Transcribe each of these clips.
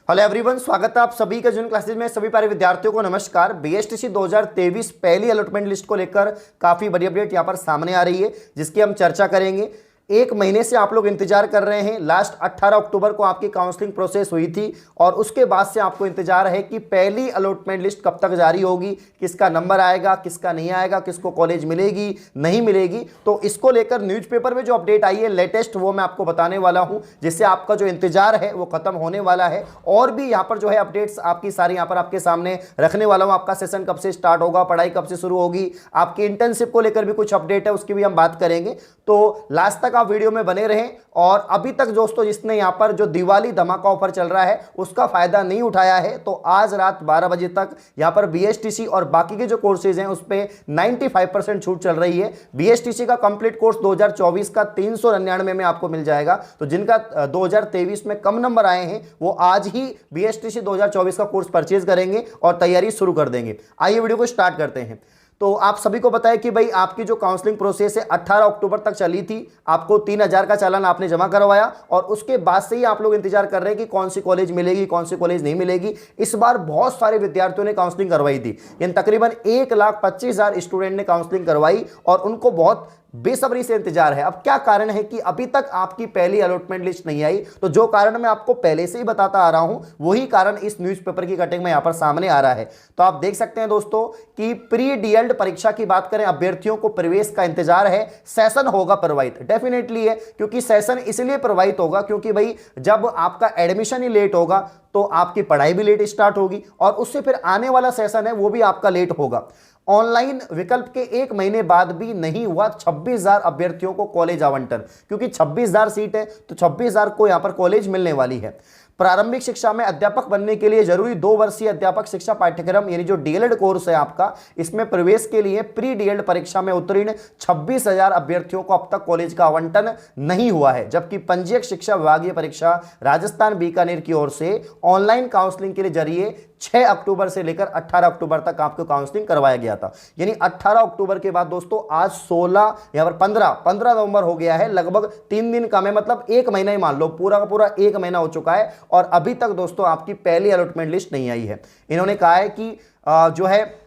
Hello everyone, स्वागत है आप सभी का जून क्लासेज में। सभी प्यारे विद्यार्थियों को नमस्कार। बीएसटीसी 2023 पहली अलॉटमेंट लिस्ट को लेकर काफी बड़ी अपडेट यहां पर सामने आ रही है, जिसकी हम चर्चा करेंगे। एक महीने से आप लोग इंतजार कर रहे हैं। लास्ट 18 अक्टूबर को आपकी काउंसलिंग प्रोसेस हुई थी और उसके बाद से आपको इंतजार है कि पहली अलॉटमेंट लिस्ट कब तक जारी होगी, किसका नंबर आएगा, किसका नहीं आएगा, किसको कॉलेज मिलेगी नहीं मिलेगी। तो इसको लेकर न्यूज़पेपर में जो अपडेट आई है लेटेस्ट, वो मैं आपको बताने वाला हूं, जिससे आपका जो इंतजार है वो खत्म होने वाला है। और भी यहाँ पर जो है अपडेट्स आपकी सारी यहाँ पर आपके सामने रखने वाला हूँ। आपका सेशन कब से स्टार्ट होगा, पढ़ाई कब से शुरू होगी, आपकी इंटर्नशिप को लेकर भी कुछ अपडेट है, उसकी भी हम बात करेंगे। तो लास्ट तक आप वीडियो में बने रहें। और अभी तक दोस्तों जिसने यहां पर जो दिवाली धमाका ऑफर चल रहा है उसका फायदा नहीं उठाया है, तो आज रात 12 बजे तक यहां पर बीएसटीसी और बाकी के जो कोर्सेज हैं उस पे 95% छूट चल रही है। बीएसटीसी का कंप्लीट कोर्स 2024 का 399 में आपको मिल जाएगा। तो जिनका 2023 में कम नंबर आए हैं वो आज ही बीएसटीसी 2024 का कोर्स परचेज करेंगे और तैयारी शुरू कर देंगे। आइए वीडियो को स्टार्ट करते हैं। तो आप सभी को पता है कि भाई आपकी जो काउंसलिंग प्रोसेस है 18 अक्टूबर तक चली थी। आपको 3000 का चालान आपने जमा करवाया और उसके बाद से ही आप लोग इंतजार कर रहे हैं कि कौन सी कॉलेज मिलेगी, कौन सी कॉलेज नहीं मिलेगी। इस बार बहुत सारे विद्यार्थियों ने काउंसलिंग करवाई थी, यानी तकरीबन 1,25,000 स्टूडेंट ने काउंसलिंग करवाई और उनको बहुत बेसब्री से इंतजार है। अब क्या कारण है कि अभी तक आपकी पहली अलॉटमेंट लिस्ट नहीं आई? तो जो कारण मैं आपको पहले से ही बताता आ रहा हूं वही कारण इस न्यूज़पेपर की कटिंग में यहां पर सामने आ रहा है। तो आप देख सकते हैं दोस्तों कि प्री डीएल्ड परीक्षा की बात करें, अभ्यर्थियों को प्रवेश का इंतजार है। सेशन होगा प्रवाहित, डेफिनेटली है, क्योंकि सेशन इसलिए प्रवाहित होगा क्योंकि भाई जब आपका एडमिशन ही लेट होगा तो आपकी पढ़ाई भी लेट स्टार्ट होगी और उससे फिर आने वाला सेशन है वो भी आपका लेट होगा। ऑनलाइन विकल्प के एक महीने बाद भी नहीं हुआ 26,000 अभ्यर्थियों को कॉलेज आवंटन, क्योंकि 26,000 सीट है तो 26,000 को यहां पर कॉलेज मिलने वाली है। प्रारंभिक शिक्षा में अध्यापक बनने के लिए जरूरी 2 वर्षीय अध्यापक शिक्षा पाठ्यक्रम यानी जो डीएलएड कोर्स है आपका, इसमें प्रवेश के लिए प्री डीएलएड परीक्षा में उत्तीर्ण 26,000 अभ्यर्थियों को अब तक कॉलेज का आवंटन नहीं हुआ है। जबकि पंजीयक शिक्षा विभागीय परीक्षा राजस्थान बीकानेर की ओर से ऑनलाइन काउंसलिंग के लिए जरिए 6 अक्टूबर से लेकर 18 अक्टूबर तक आपको काउंसलिंग करवाया गया था। यानी 18 अक्टूबर के बाद दोस्तों आज 16 यहां पर 15 नवंबर हो गया है। लगभग 3 दिन कम है, मतलब एक महीना ही मान लो, पूरा का पूरा एक महीना हो चुका है और अभी तक दोस्तों आपकी पहली अलॉटमेंट लिस्ट नहीं आई है। इन्होंने कहा है कि जो है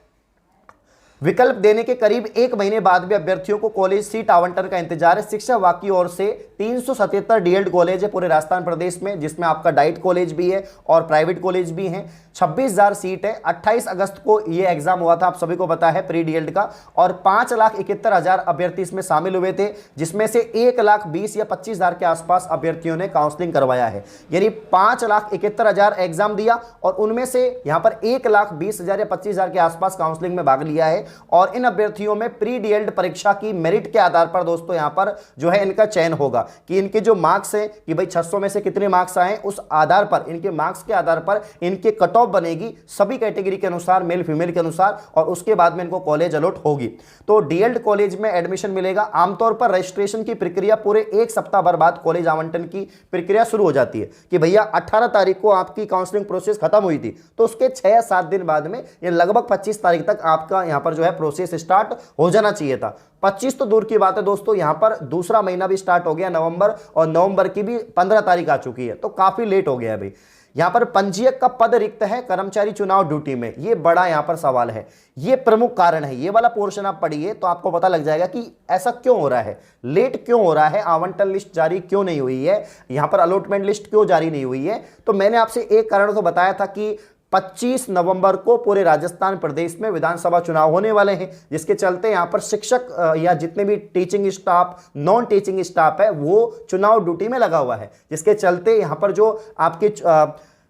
विकल्प देने के करीब एक महीने बाद भी अभ्यर्थियों को कॉलेज सीट आवंटन का इंतजार है। शिक्षा विभाग की ओर से 377 डीएलएड कॉलेज है पूरे राजस्थान प्रदेश में, जिसमें आपका डाइट कॉलेज भी है और प्राइवेट कॉलेज भी हैं। 26,000 सीट है। 28 अगस्त को ये एग्जाम हुआ था, आप सभी को पता है, प्री डीएलएड का, और 5,71,000 अभ्यर्थी इसमें शामिल हुए थे, जिसमें से 1,20,000 या 25,000 के आसपास अभ्यर्थियों ने काउंसलिंग करवाया है। यानी 5,71,000 एग्जाम दिया और उनमें से यहां पर 1,20,000 या 25,000 के आसपास काउंसलिंग में भाग लिया है। और इन अभ्यर्थियों में प्री डीएलएड परीक्षा की मेरिट के आधार पर दोस्तों यहां पर जो है इनका चयन होगा कि इनके जो मार्क्स हैं कि भाई 600 में से कितने मार्क्स आए, उस आधार पर, इनके मार्क्स के आधार पर इनके कट ऑफ बनेगी सभी कैटेगरी के अनुसार, मेल फीमेल के अनुसार, और उसके बाद में इनको कॉलेज अलॉट होगी। तो डीएलएड कॉलेज में एडमिशन मिलेगा। आमतौर पर रजिस्ट्रेशन की प्रक्रिया पूरे एक सप्ताह भर बाद कॉलेज आवंटन की प्रक्रिया शुरू हो जाती है कि भैया 18 तारीख को आपकी काउंसलिंग प्रोसेस खत्म हुई थी, तो उसके 6 या 7 दिन बाद में ये लगभग 25 तारीख तक आपका यहां पर जो है प्रोसेस स्टार्ट हो जाना चाहिए था। 25 तो दूर की बात है दोस्तों, यहां पर दूसरा महीना भी स्टार्ट हो गया नवंबर, और नवंबर की भी 15 तारीख आ चुकी है, तो काफी लेट हो गया है भाई। यहां पर पंजीयक का पद रिक्त है कर्मचारी चुनाव ड्यूटी में, ये बड़ा यहां पर सवाल है, ये प्रमुख कारण है। ये वाला पोर्शन आप पढ़िए तो आपको पता लग जाएगा कि ऐसा क्यों हो रहा है, लेट क्यों हो रहा है, आवंटन लिस्ट जारी क्यों नहीं हुई है, यहां पर अलॉटमेंट लिस्ट क्यों जारी नहीं हुई है। तो मैंने आपसे एक कारण तो बताया था कि 25 नवंबर को पूरे राजस्थान प्रदेश में विधानसभा चुनाव होने वाले हैं, जिसके चलते यहां पर शिक्षक या जितने भी teaching staff, non teaching staff है वो चुनाव ड्यूटी में लगा हुआ है, जिसके चलते यहां पर जो आपके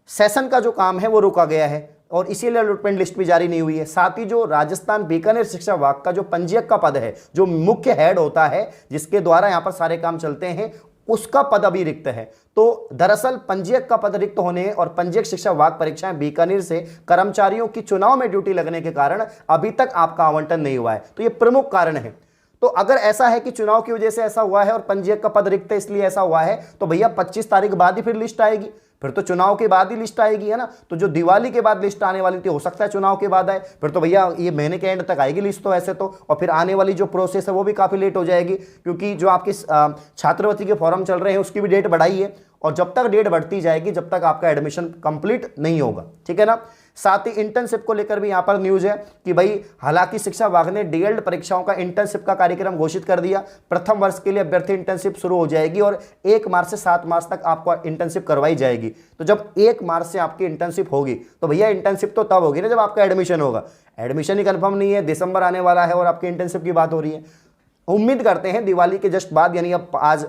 सेशन का जो काम है वो रुका गया है और इसीलिए अलॉटमेंट लिस्ट भी जारी नहीं हुई है। साथ ही जो राजस्थान बीकानेर शिक्षा विभाग का जो पंजीयक का पद है, जो मुख्य हेड होता है जिसके द्वारा यहां पर सारे काम चलते हैं, उसका पद अभी रिक्त है। तो दरअसल पंजीयक का पद रिक्त होने और पंजीयक शिक्षा विभाग परीक्षाएं बीकानेर से कर्मचारियों की चुनाव में ड्यूटी लगने के कारण अभी तक आपका आवंटन नहीं हुआ है। तो यह प्रमुख कारण है। तो अगर ऐसा है कि चुनाव की वजह से ऐसा हुआ है और पंजीयक का पद रिक्त है इसलिए ऐसा हुआ है, तो भैया 25 तारीख बाद ही फिर लिस्ट आएगी, फिर तो चुनाव के बाद ही लिस्ट आएगी, है ना। तो जो दिवाली के बाद लिस्ट आने वाली थी हो सकता है चुनाव के बाद आए, फिर तो भैया ये महीने के एंड तक आएगी लिस्ट तो ऐसे तो, और फिर आने वाली जो प्रोसेस है वो भी काफ़ी लेट हो जाएगी, क्योंकि जो आपकी छात्रवृत्ति के फॉर्म चल रहे हैं उसकी भी डेट बढ़ाई है और जब तक डेट बढ़ती जाएगी, जब तक आपका एडमिशन कंप्लीट नहीं होगा, ठीक है ना। साथ ही इंटर्नशिप को लेकर भी यहां पर न्यूज है कि भाई हालांकि शिक्षा विभाग ने डीएलएड परीक्षाओं का इंटर्नशिप का कार्यक्रम घोषित कर दिया। प्रथम वर्ष के लिए अभ्यर्थी इंटर्नशिप शुरू हो जाएगी और 1 मार्च से 7 मार्च तक आपको इंटर्नशिप करवाई जाएगी। तो जब 1 मार्च से आपकी इंटर्नशिप होगी तो भैया इंटर्नशिप तो तब होगी ना जब आपका एडमिशन होगा। एडमिशन ही कंफर्म नहीं है, दिसंबर आने वाला है और आपकी इंटर्नशिप की बात हो रही है। उम्मीद करते हैं दिवाली के जस्ट बाद, यानी अब आज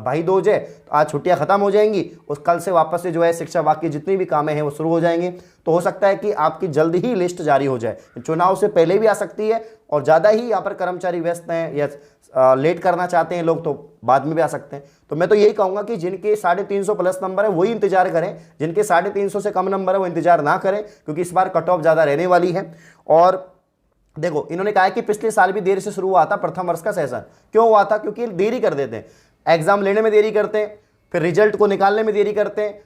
भाई दूज है तो आज छुट्टियां खत्म हो जाएंगी, उस कल से वापस से जो है शिक्षा विभाग की जितनी भी कामें हैं वो शुरू हो जाएंगे। तो हो सकता है कि आपकी जल्द ही लिस्ट जारी हो जाए, चुनाव से पहले भी आ सकती है और ज़्यादा ही यहाँ पर कर्मचारी व्यस्त हैं या लेट करना चाहते हैं लोग तो बाद में भी आ सकते हैं। तो मैं तो यही कहूँगा कि जिनके 350 प्लस नंबर है वही इंतजार करें, जिनके 350 से कम नंबर है वो इंतजार ना करें, क्योंकि इस बार कट ऑफ ज़्यादा रहने वाली है। और देखो इन्होंने कहा है कि पिछले साल भी देर से शुरू हुआ था प्रथम वर्ष का सेशन। क्यों हुआ था? क्योंकि देरी कर देते हैं, एग्जाम लेने में देरी करते हैं, फिर रिजल्ट को निकालने में देरी करते हैं,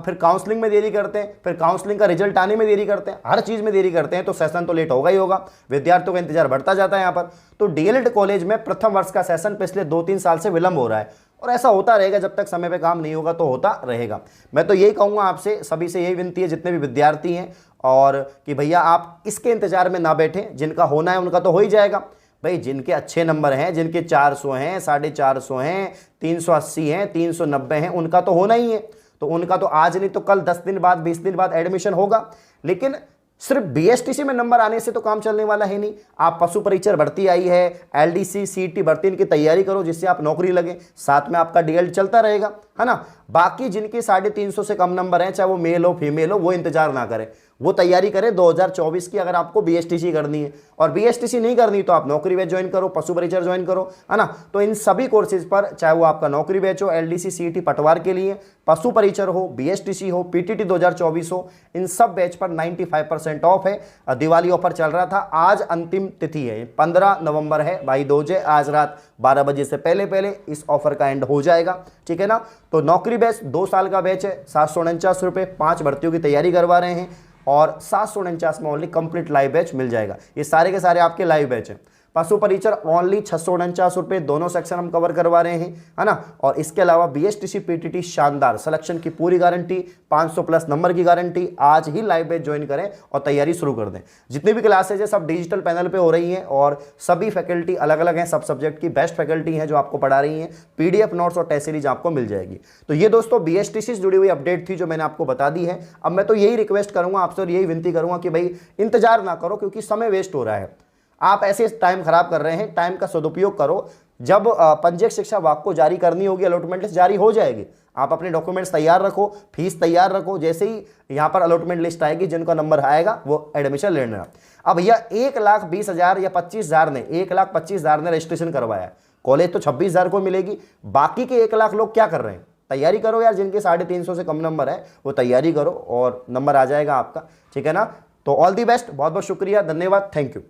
फिर काउंसलिंग में देरी करते हैं, फिर काउंसलिंग का रिजल्ट आने में देरी करते हैं, हर चीज़ में देरी करते हैं। तो सेशन तो लेट होगा ही होगा, विद्यार्थियों का इंतजार बढ़ता जाता है यहाँ पर। तो डीएलएड कॉलेज में प्रथम वर्ष का सेशन पिछले 2-3 साल से विलंब हो रहा है और ऐसा होता रहेगा जब तक समय पे काम नहीं होगा तो होता रहेगा। मैं तो यही कहूँगा आपसे, सभी से यही विनती है जितने भी विद्यार्थी हैं, और कि भैया आप इसके इंतजार में ना बैठें, जिनका होना है उनका तो हो ही जाएगा। भाई जिनके अच्छे नंबर हैं, जिनके 400 हैं, 450 हैं, 380 हैं, 390 हैं, उनका तो होना ही है। तो उनका तो आज नहीं तो कल, 10 दिन बाद, 20 दिन बाद एडमिशन होगा। लेकिन सिर्फ बीएसटीसी में नंबर आने से तो काम चलने वाला है नहीं। आप पशु परीक्षण भर्ती आई है, एलडीसी, सीईटी भर्ती, इनकी तैयारी करो जिससे आप नौकरी लगे, साथ में आपका डीएलएड चलता रहेगा, है ना। बाकी जिनके 350 से कम नंबर हैं, चाहे वो मेल हो फीमेल हो, वो इंतजार ना करें, वो तैयारी करें 2024 की। अगर आपको बीएसटीसी करनी है और बीएसटीसी नहीं करनी तो आप नौकरी बैच ज्वाइन करो, पशु परीक्षण ज्वाइन करो, है ना। तो इन सभी कोर्सेज पर, चाहे वो आपका नौकरी बैच हो, एलडीसी, सीईटी पटवार के लिए, पशु परीक्षण हो, बीएसटीसी हो, पीटीटी 2024 हो, इन सब बैच पर 95% ऑफ है। दिवाली ऑफर चल रहा था, आज अंतिम तिथि है, 15 नवंबर है, भाई दूज है। आज रात 12 बजे से पहले इस ऑफर का एंड हो जाएगा, ठीक है ना। तो नौकरी बैच 2 साल का बैच है, 749 रुपये, 5 भर्तियों की तैयारी करवा रहे हैं और 749 में ओनली कंप्लीट लाइव बैच मिल जाएगा। ये सारे के सारे आपके लाइव बैच हैं। पशु परीक्षण ओनली 649 रुपये, दोनों सेक्शन हम कवर करवा रहे हैं, है ना। और इसके अलावा बीएसटीसी पीटीटी शानदार सिलेक्शन की पूरी गारंटी, 500 प्लस नंबर की गारंटी। आज ही लाइव बैच ज्वाइन करें और तैयारी शुरू कर दें। जितनी भी क्लासेज है सब डिजिटल पैनल पे हो रही हैं और सभी फैकल्टी अलग अलग हैं, सब सब्जेक्ट की बेस्ट फैकल्टी हैं जो आपको पढ़ा रही हैं। पीडीएफ नोट्स और टेस्ट सीरीज आपको मिल जाएगी। तो ये दोस्तों बीएसटीसी से जुड़ी हुई अपडेट थी जो मैंने आपको बता दी है। अब मैं तो यही रिक्वेस्ट करूंगा आपसे और यही विनती करूंगा कि भाई इंतजार ना करो, क्योंकि समय वेस्ट हो रहा है। आप ऐसे टाइम खराब कर रहे हैं, टाइम का सदुपयोग करो। जब पंजीयक शिक्षा विभाग को जारी करनी होगी, अलॉटमेंट लिस्ट जारी हो जाएगी, आप अपने डॉक्यूमेंट्स तैयार रखो, फीस तैयार रखो। जैसे ही यहाँ पर अलॉटमेंट लिस्ट आएगी, जिनका नंबर आएगा वो एडमिशन लेना। अब भैया 1,20,000 या 25,000 ने, 1,25,000 ने रजिस्ट्रेशन करवाया, कॉलेज तो 26,000 को मिलेगी। बाकी के 1 लाख लोग क्या कर रहे हैं? तैयारी करो यार, जिनके 350 से कम नंबर है वो तैयारी करो और नंबर आ जाएगा आपका, ठीक है ना। तो ऑल दी बेस्ट, बहुत बहुत शुक्रिया, धन्यवाद, थैंक यू।